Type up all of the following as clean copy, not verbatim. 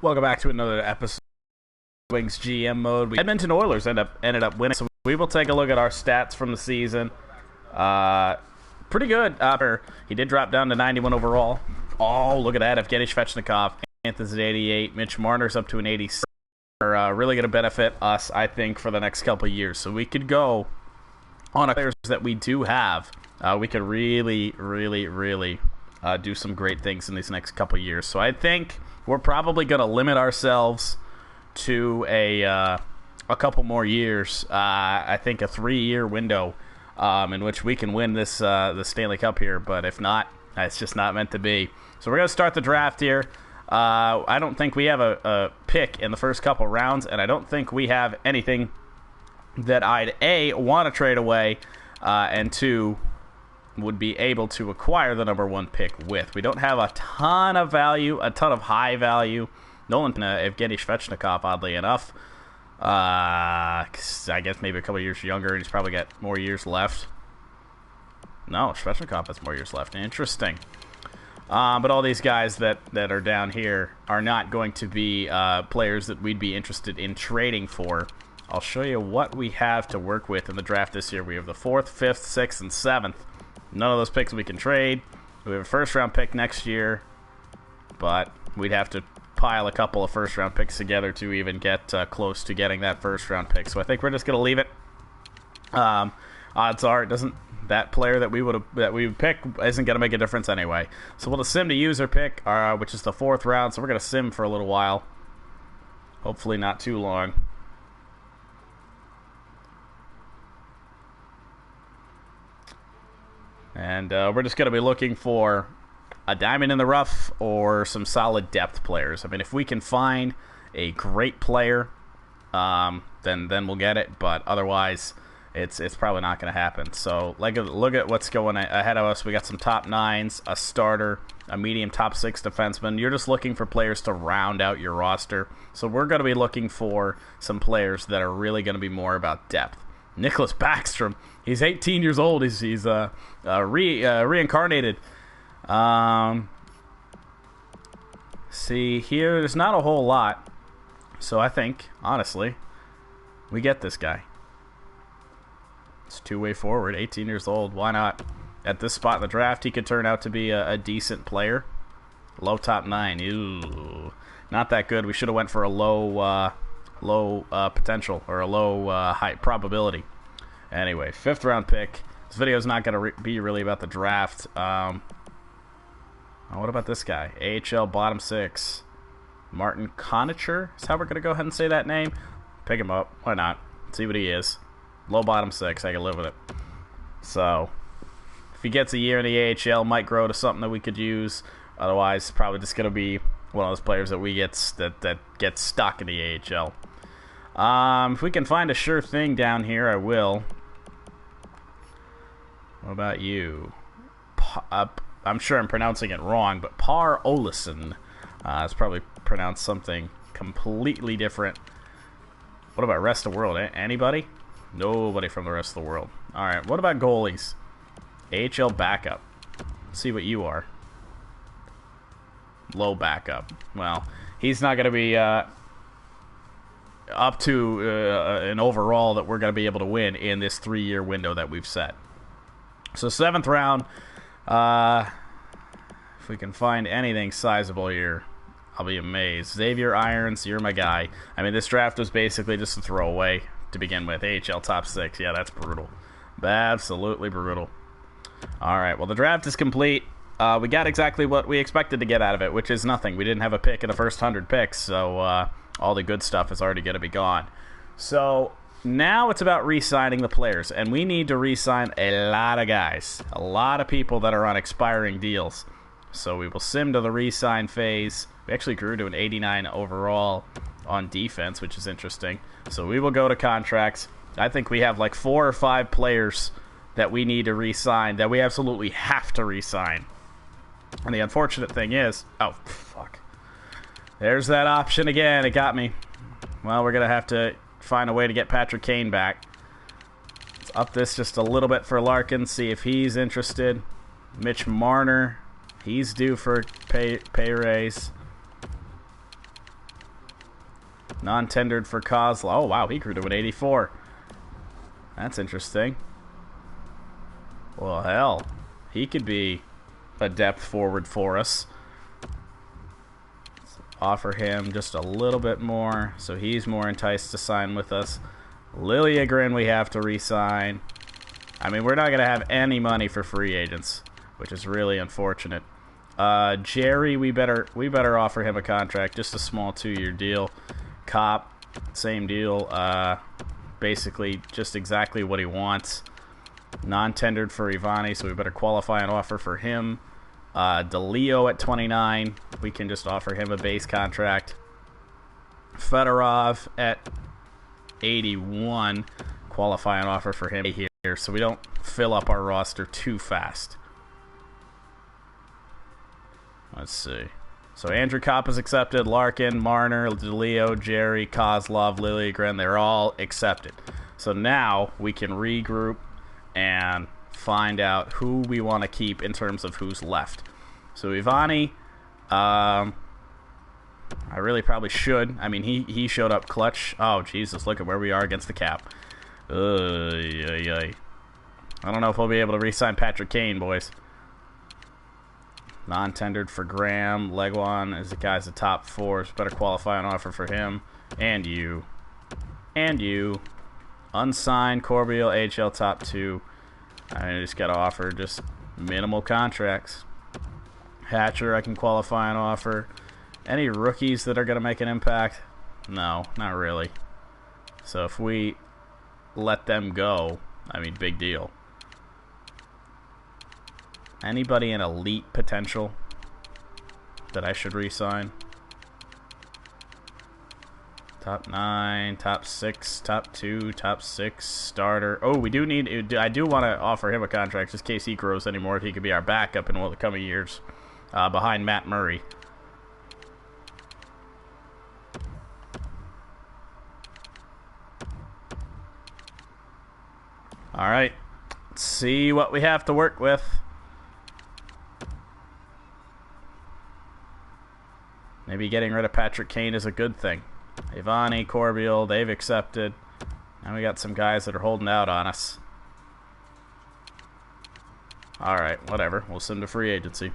Welcome back to another episode of Wings GM mode. Edmonton Oilers ended up winning, so we will take a look at our stats from the season. Pretty good. He did drop down to 91 overall. Oh, look at that. Evgeny Svechnikov, Anthony's at 88. Mitch Marner's up to an 86. Are really going to benefit us, I think, for the next couple of years. So we could go on players that we do have. We could really do some great things in these next couple of years. So I think we're probably going to limit ourselves to a couple more years. I think a 3-year window in which we can win this the Stanley Cup here. But if not, it's just not meant to be. So we're going to start the draft here. I don't think we have a pick in the first couple rounds, and I don't think we have anything that I'd A, want to trade away, and 2, would be able to acquire the number 1 pick with. We don't have a ton of value, a ton of high value. Nolan Evgeny Svechnikov, oddly enough. I guess maybe a couple years younger, and he's probably got more years left. No, Svechnikov has more years left. Interesting. But all these guys that are down here are not going to be players that we'd be interested in trading for. I'll show you what we have to work with in the draft this year. We have the 4th, 5th, 6th, and 7th. None of those picks we can trade. We have a first-round pick next year, but we'd have to pile a couple of first-round picks together to even get close to getting that first-round pick. So I think we're just going to leave it. Odds are it doesn't. That player that we would pick isn't going to make a difference anyway. So we'll just sim to user pick, which is the 4th round. So we're going to sim for a little while. Hopefully not too long. And we're just going to be looking for a diamond in the rough or some solid depth players. I mean, if we can find a great player, then we'll get it. But otherwise, it's probably not going to happen. So look at what's going ahead of us. We got some top 9s, a starter, a medium top 6 defenseman. You're just looking for players to round out your roster. So we're going to be looking for some players that are really going to be more about depth. Nicholas Backstrom. He's 18 years old. He's reincarnated. See here, there's not a whole lot. So I think, honestly, we get this guy. It's 2-way forward, 18 years old. Why not? At this spot in the draft, he could turn out to be a decent player. Low top 9. Ew. Not that good. We should have went for a low potential or a low high probability. Anyway, 5th round pick. This video is not going to be really about the draft. What about this guy? AHL bottom 6. Martin Konicher is how we're going to go ahead and say that name. Pick him up. Why not? See what he is. Low bottom 6. I can live with it. So, if he gets a year in the AHL, might grow to something that we could use. Otherwise, probably just going to be one of those players that we that gets stuck in the AHL. If we can find a sure thing down here, I will. What about you? I'm sure I'm pronouncing it wrong, but Par Olesen. It's probably pronounced something completely different. What about rest of the world? Anybody? Nobody from the rest of the world. Alright, what about goalies? AHL backup. Let's see what you are. Low backup. Well, he's not going to be up to an overall that we're going to be able to win in this 3-year window that we've set. So 7th round, if we can find anything sizable here, I'll be amazed. Xavier Irons, you're my guy. I mean, this draft was basically just a throwaway to begin with. AHL top 6, yeah, that's brutal. Absolutely brutal. All right, well, the draft is complete. We got exactly what we expected to get out of it, which is nothing. We didn't have a pick in the first 100 picks, so all the good stuff is already going to be gone. So now it's about re-signing the players, and we need to re-sign a lot of guys, a lot of people that are on expiring deals. So we will sim to the re-sign phase. We actually grew to an 89 overall on defense, which is interesting. So we will go to contracts. I think we have like 4 or 5 players that we need to re-sign, that we absolutely have to re-sign. And the unfortunate thing is, oh, fuck. There's that option again. It got me. Well, we're going to have to find a way to get Patrick Kane back. Let's up this just a little bit for Larkin, see if he's interested. Mitch Marner, he's due for pay raise. Non-tendered for Kozlov. Oh, wow, he grew to an 84. That's interesting. Well, hell, he could be a depth forward for us. Let's offer him just a little bit more, so he's more enticed to sign with us. Liljegren we have to re-sign. I mean, we're not going to have any money for free agents, which is really unfortunate. Jerry, we better offer him a contract, just a small 2-year deal. Cop, same deal. Basically, just exactly what he wants. Non-tendered for Ivani, so we better qualify an offer for him. DeLeo at 29, we can just offer him a base contract. Fedorov at 81, qualify an offer for him here, so we don't fill up our roster too fast. Let's see. So Andrew Kopp is accepted. Larkin, Marner, DeLeo, Jerry, Kozlov, Liljegren, they're all accepted. So now we can regroup and find out who we want to keep in terms of who's left. So Ivani, I really probably should. I mean, he showed up clutch. Oh, Jesus, look at where we are against the cap. I don't know if we'll be able to re-sign Patrick Kane, boys. Non-tendered for Graham. Leguan is the guy's the top 4. So better qualify an offer for him. And you. And you. Unsigned Corbeil, AHL top 2. I just got to offer just minimal contracts. Hatcher, I can qualify an offer. Any rookies that are going to make an impact? No, not really. So if we let them go, I mean, big deal. Anybody in elite potential that I should re-sign? Top 9, top 6, top 2, top 6, starter. Oh, we do need... I do want to offer him a contract just in case he grows anymore. If he could be our backup in one of the coming years. Behind Matt Murray. Alright. Let's see what we have to work with. Maybe getting rid of Patrick Kane is a good thing. Ivani, Corbeil, they've accepted. Now we got some guys that are holding out on us. Alright, whatever. We'll send them to free agency.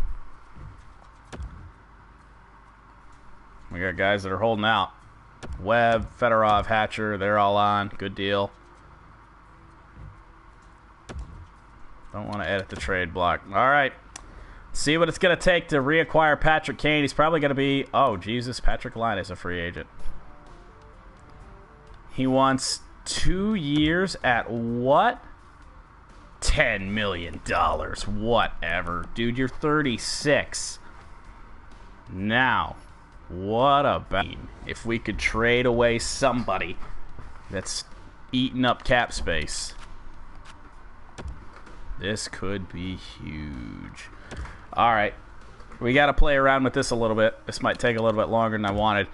We got guys that are holding out. Webb, Fedorov, Hatcher, they're all on. Good deal. Don't want to edit the trade block. Alright. See what it's going to take to reacquire Patrick Kane. He's probably going to be... Oh, Jesus. Patrick Line is a free agent. He wants 2 years at what? $10 million. Whatever. Dude, you're 36. Now, what about if we could trade away somebody that's eating up cap space? This could be huge. Alright, we got to play around with this a little bit. This might take a little bit longer than I wanted.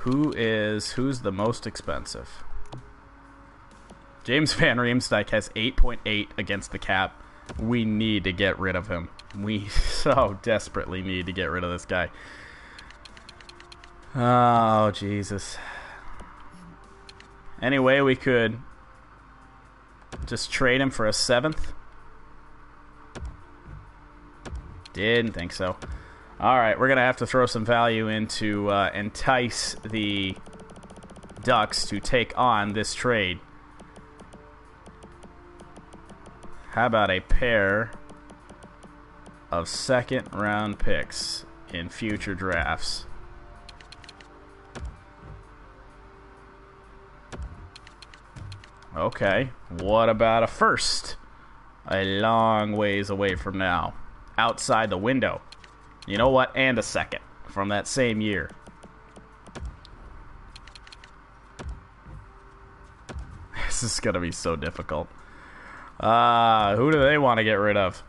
Who's the most expensive? James Van Riemsdyk has 8.8 against the cap. We need to get rid of him. We so desperately need to get rid of this guy. Oh, Jesus. Anyway, we could just trade him for a 7th. Didn't think so. Alright, we're going to have to throw some value in to entice the Ducks to take on this trade. How about a pair of 2nd round picks in future drafts? Okay, what about a 1st? A long ways away from now. Outside the window. You know what? And a 2nd from that same year. This is going to be so difficult. Who do they want to get rid of?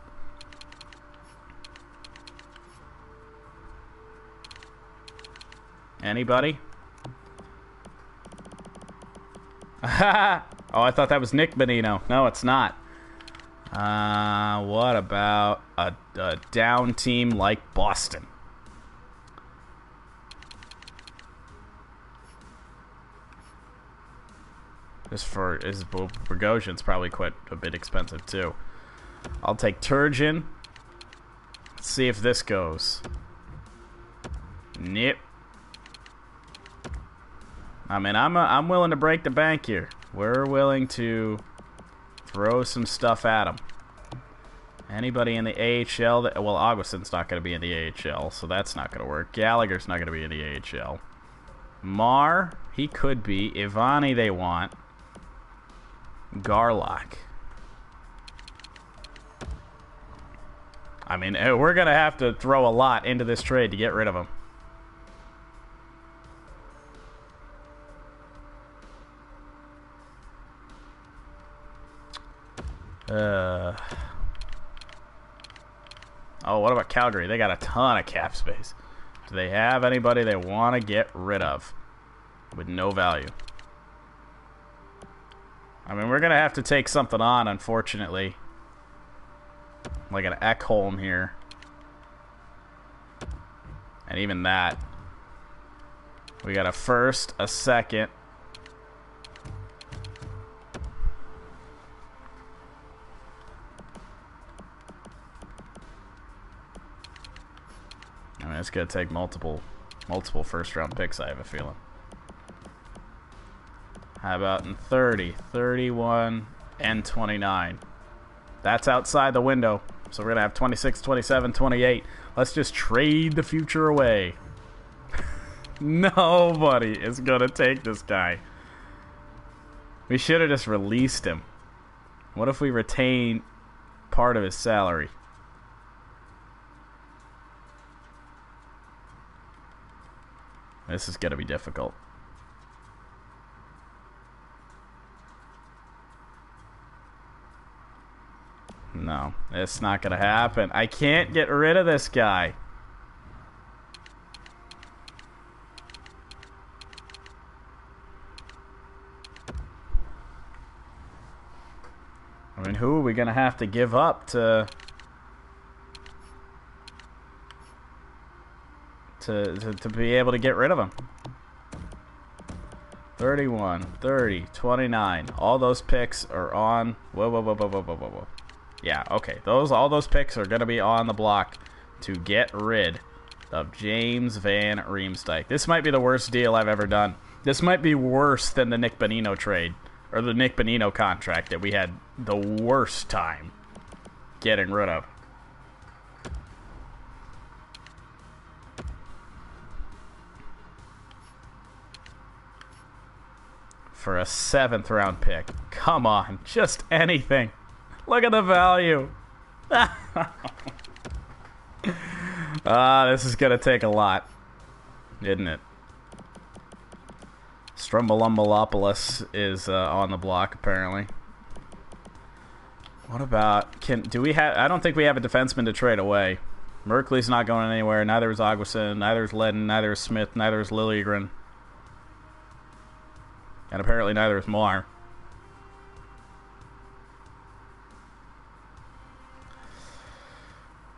Anybody? Oh, I thought that was Nick Bonino. No, it's not. What about a down team like Boston? Bogosian's probably quite a bit expensive too. I'll take Turgeon. Let's see if this goes. Nope. I mean, I'm willing to break the bank here. We're willing to throw some stuff at him. Anybody in the AHL? Well, Augustin's not going to be in the AHL, so that's not going to work. Gallagher's not going to be in the AHL. Marr, he could be. Ivani, they want. Garlock. I mean, we're going to have to throw a lot into this trade to get rid of him. Oh, what about Calgary? They got a ton of cap space. Do they have anybody they want to get rid of with no value? I mean, we're going to have to take something on, unfortunately. Like an Ekholm here. And even that. We got a first, a second. I mean, it's going to take multiple first-round picks, I have a feeling. How about in 30, 31, and 29? That's outside the window. So we're going to have 26, 27, 28. Let's just trade the future away. Nobody is going to take this guy. We should have just released him. What if we retain part of his salary? This is going to be difficult. No, it's not going to happen. I can't get rid of this guy. I mean, who are we going to have to give up to be able to get rid of him? 31, 30, 29. All those picks are on. Whoa. Yeah, okay. All those picks are going to be on the block to get rid of James Van Riemsdyk. This might be the worst deal I've ever done. This might be worse than the Nick Bonino trade, or the Nick Bonino contract that we had the worst time getting rid of. For a 7th round pick. Come on, just anything. Look at the value. This is going to take a lot, isn't it? Strumbalumbalopoulos is on the block, apparently. What about... I don't think we have a defenseman to trade away. Merkley's not going anywhere. Neither is Augustin. Neither is Ledden. Neither is Smith. Neither is Liljegren. And apparently neither is Marr.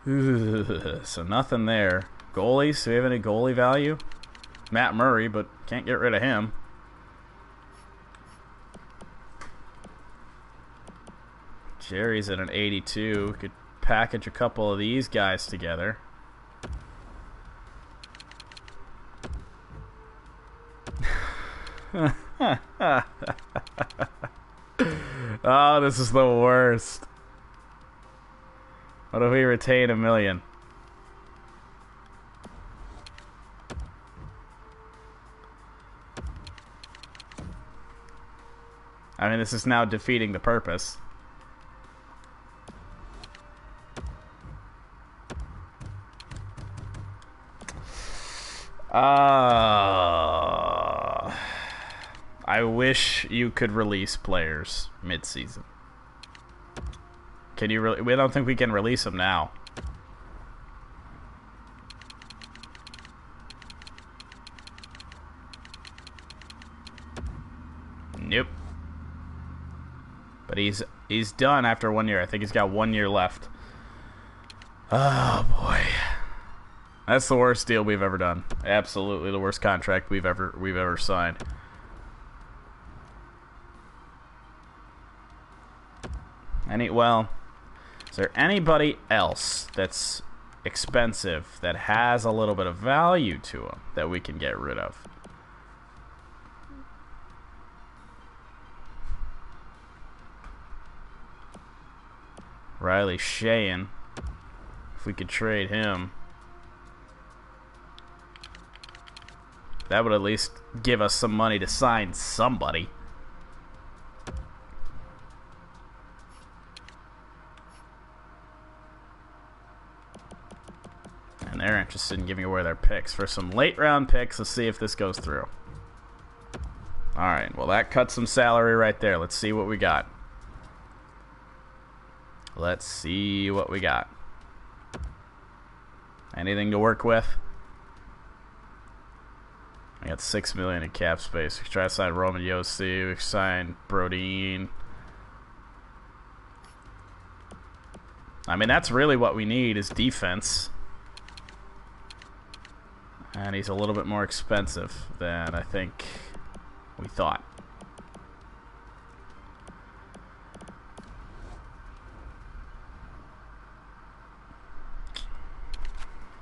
So nothing there. Goalies? Do we have any goalie value? Matt Murray, but can't get rid of him. Jerry's at an 82. Could package a couple of these guys together. Oh, this is the worst. What if we retain $1 million? I mean, this is now defeating the purpose. I wish you could release players mid-season. Can you really? We don't think we can release them now. Nope. But he's done after 1 year. I think he's got 1 year left. Oh boy, that's the worst deal we've ever done. Absolutely the worst contract we've ever signed. Well, is there anybody else that's expensive that has a little bit of value to them that we can get rid of? Riley Sheehan, if we could trade him, that would at least give us some money to sign somebody. And they're interested in giving away their picks for some late round picks. Let's see if this goes through. Alright, well that cuts some salary right there. Let's see what we got. Let's see what we got. Anything to work with? I got $6 million in cap space. We try to sign Roman Yossi. We signed Brodeen. I mean, that's really what we need is defense. And he's a little bit more expensive than I think we thought.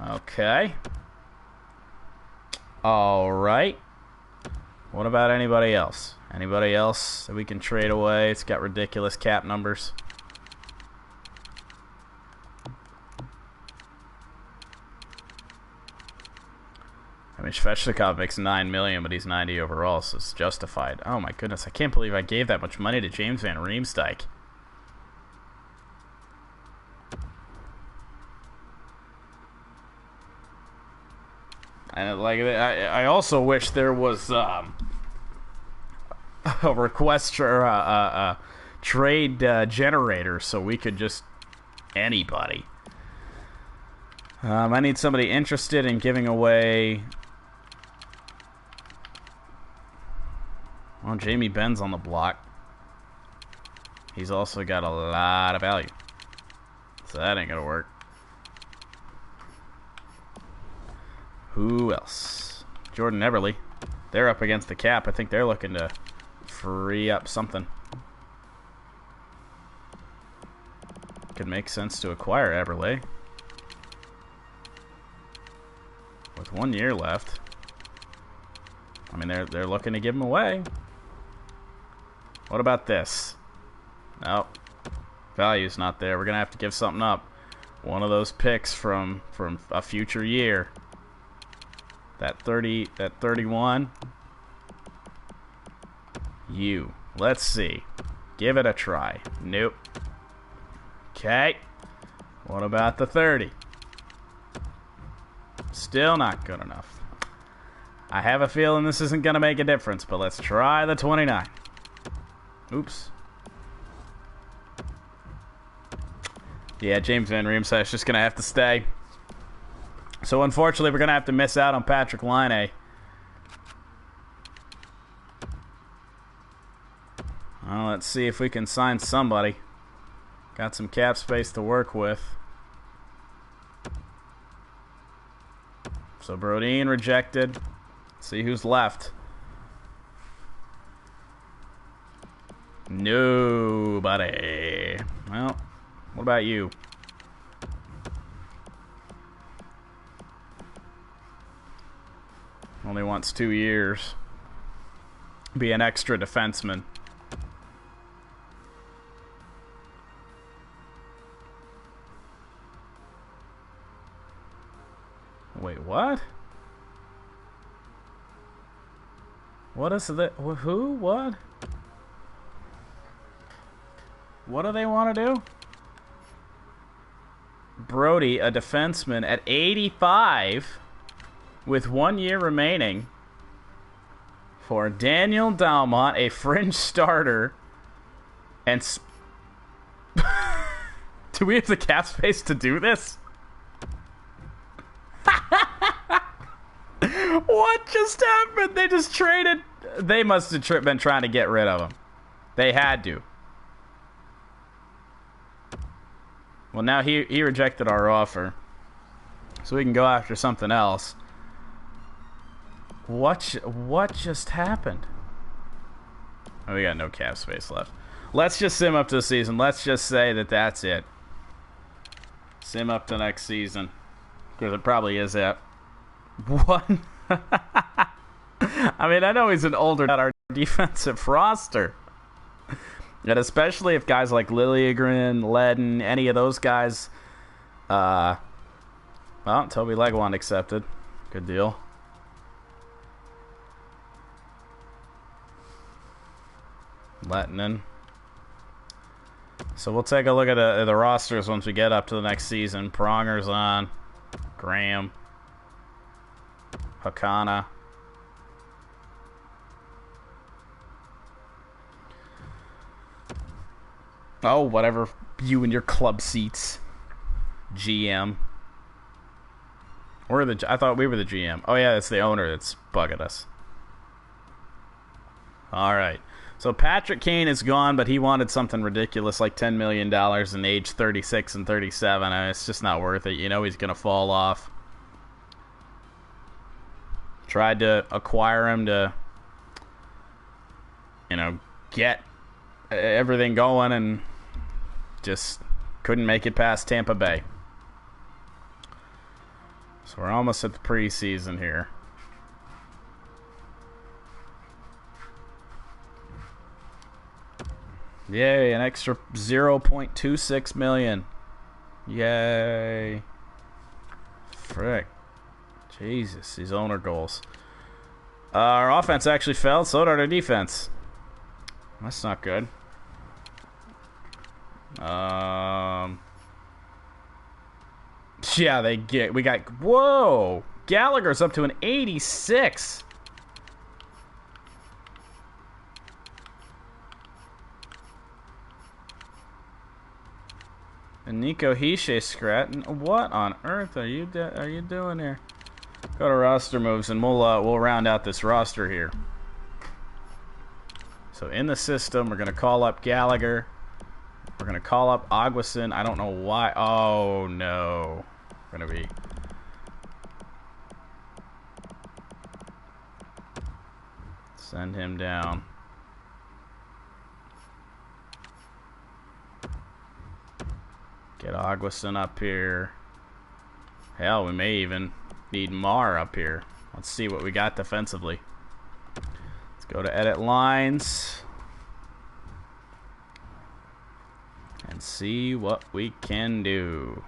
Okay. Alright. What about anybody else? Anybody else that we can trade away? It's got ridiculous cap numbers. I mean, Svechnikov makes $9 million, but he's 90 overall, so it's justified. Oh my goodness, I can't believe I gave that much money to James Van Riemsdyk. And like, I also wish there was a request for a trade generator, so we could just anybody. I need somebody interested in giving away. Well, Jamie Benn's on the block. He's also got a lot of value, so that ain't gonna work. Who else? Jordan Everly. They're up against the cap. I think they're looking to free up something. Could make sense to acquire Everly. With 1 year left. I mean, they're looking to give him away. What about this? Nope. Value's not there. We're going to have to give something up. One of those picks from a future year. That 31. Let's see. Give it a try. Nope. Okay. What about the 30? Still not good enough. I have a feeling this isn't going to make a difference, but let's try the 29. Oops. Yeah, James Van Riemsdyk's just going to have to stay. So unfortunately, we're going to have to miss out on Patrick Laine. Well, let's see if we can sign somebody. Got some cap space to work with. So Brodeen rejected. Let's see who's left. Nobody. Well, what about you? Only wants 2 years. Be an extra defenseman. Wait, what? What is that? Who? What? What do they want to do? Brody, a defenseman at 85 with 1 year remaining for Daniel Dalmont, a fringe starter. And do we have the cap space to do this? What just happened? They just traded. They must have been trying to get rid of him. They had to. Well, now he rejected our offer. So we can go after something else. What just happened? Oh, we got no cap space left. Let's just sim up to the season. Let's just say that that's it. Sim up to next season. Because it probably is it. What? I mean, I know he's an older at our defensive roster. And especially if guys like Liljegren, Ledden, any of those guys... well, Toby Legwand accepted. Good deal. Lettinen. So we'll take a look at the rosters once we get up to the next season. Pronger's on. Graham. Hakana. Oh, whatever. You and your club seats. GM. I thought we were the GM. Oh yeah, it's the owner that's bugging us. Alright. So Patrick Kane is gone, but he wanted something ridiculous like $10 million in age 36 and 37. I mean, it's just not worth it. You know he's going to fall off. Tried to acquire him to, get everything going and just couldn't make it past Tampa Bay. So we're almost at the preseason here. Yay, an extra $0.26 million. Yay. Frick. Jesus, these owner goals. Our offense actually fell, so did our defense. That's not good. Yeah, we got, whoa! Gallagher's up to an 86. And Nico Hischier scratting. What on earth are you doing here? Go to roster moves and we'll round out this roster here. So in the system, we're gonna call up Gallagher. We're gonna call up Aguason. I don't know why. Oh no, we're gonna be. Send him down. Get Aguason up here. Hell, we may even need Marr up here. Let's see what we got defensively. Let's go to edit lines. And see what we can do.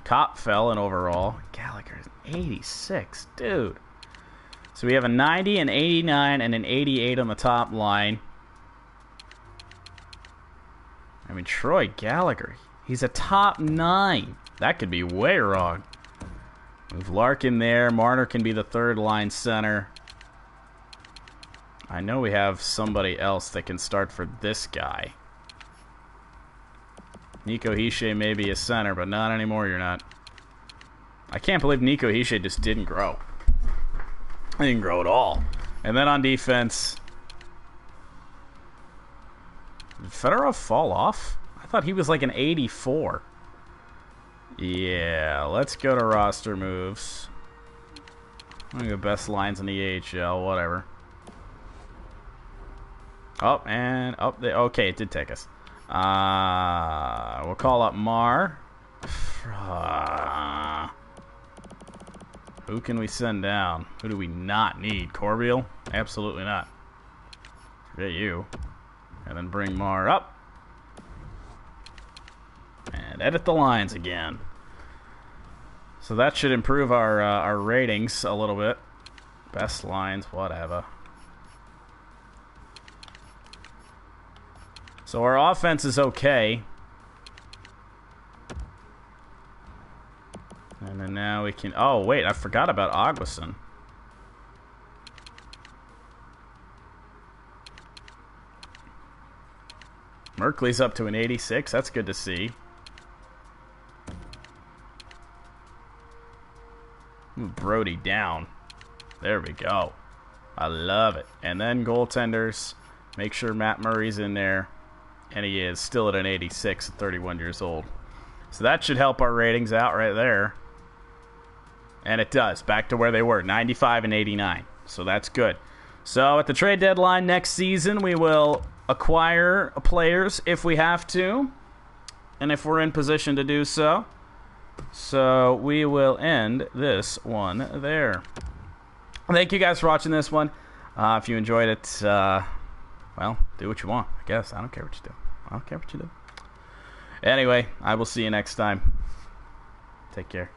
Kopp fell in overall. Gallagher's 86. Dude. So we have a 90, an 89, and an 88 on the top line. I mean, Troy Gallagher. He's a top 9. That could be way wrong. Move Larkin there. Marner can be the third line center. I know we have somebody else that can start for this guy. Nico Hischier may be a center, but not anymore, you're not. I can't believe Nico Hischier just didn't grow. He didn't grow at all. And then on defense... Did Fedorov fall off? I thought he was like an 84. Yeah, let's go to roster moves. One of the best lines in the AHL, whatever. Oh, and... Oh, okay, it did take us. We'll call up Marr. Who can we send down? Who do we not need? Corbeil? Absolutely not. Forget you. And then bring Marr up. And edit the lines again. So that should improve our ratings a little bit. Best lines, whatever. So our offense is okay. And then now we can... Oh, wait, I forgot about Aguason. Merkley's up to an 86. That's good to see. Move Brody down. There we go. I love it. And then goaltenders. Make sure Matt Murray's in there. And he is still at an 86 at 31 years old. So that should help our ratings out right there. And it does. Back to where they were, 95 and 89. So that's good. So at the trade deadline next season, we will acquire players if we have to, and if we're in position to do so. So we will end this one there. Thank you guys for watching this one. If you enjoyed it, well, do what you want, I guess. I don't care what you do. I don't care what you do. Anyway, I will see you next time. Take care.